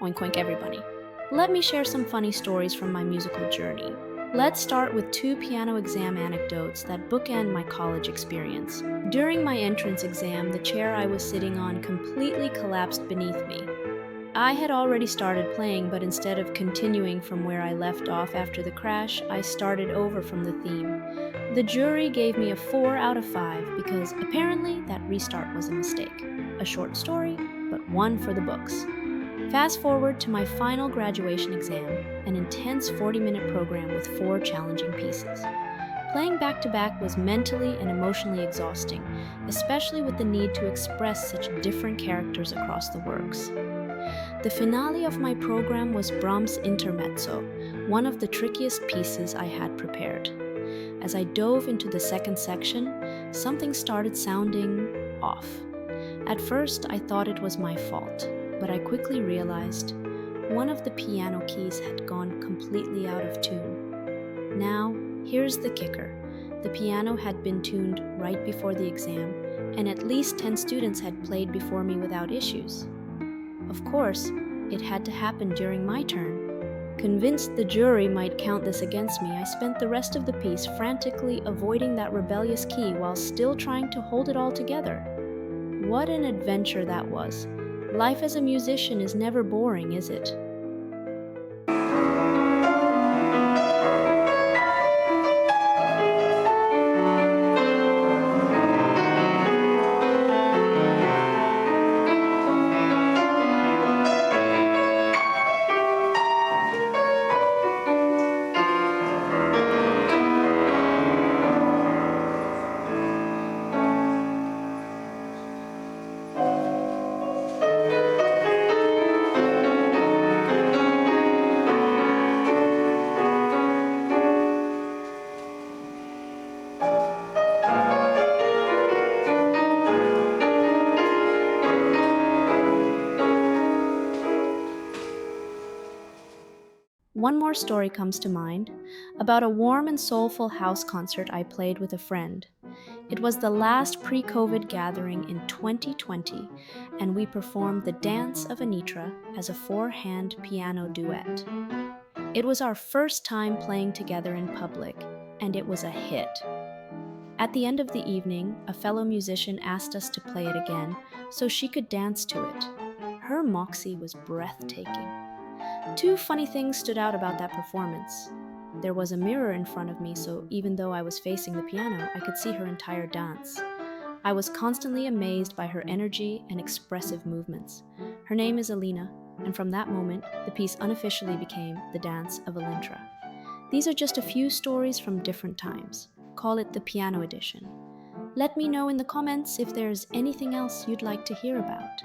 Oink oink everybody. Let me share some funny stories from my musical journey. Let's start with 2 piano exam anecdotes that bookend my college experience. During my entrance exam, the chair I was sitting on completely collapsed beneath me. I had already started playing, but instead of continuing from where I left off after the crash, I started over from the theme. The jury gave me a 4 out of 5 because apparently that restart was a mistake. A short story, but one for the books. Fast forward to my final graduation exam, an intense 40-minute program with 4 challenging pieces. Playing back-to-back was mentally and emotionally exhausting, especially with the need to express such different characters across the works. The finale of my program was Brahms Intermezzo, one of the trickiest pieces I had prepared. As I dove into the second section, something started sounding off. At first, I thought it was my fault, but I quickly realized one of the piano keys had gone completely out of tune. Now, here's the kicker. The piano had been tuned right before the exam, and at least 10 students had played before me without issues. Of course, it had to happen during my turn. Convinced the jury might count this against me, I spent the rest of the piece frantically avoiding that rebellious key while still trying to hold it all together. What an adventure that was. Life as a musician is never boring, is it? One more story comes to mind, about a warm and soulful house concert I played with a friend. It was the last pre-COVID gathering in 2020, and we performed the Dance of Anitra as a 4-hand piano duet. It was our first time playing together in public, and it was a hit. At the end of the evening, a fellow musician asked us to play it again so she could dance to it. Her moxie was breathtaking. 2 funny things stood out about that performance. There was a mirror in front of me, so even though I was facing the piano, I could see her entire dance. I was constantly amazed by her energy and expressive movements. Her name is Alina, and from that moment, the piece unofficially became the Dance of ALINTRA. These are just a few stories from different times. Call it the piano edition. Let me know in the comments if there's anything else you'd like to hear about.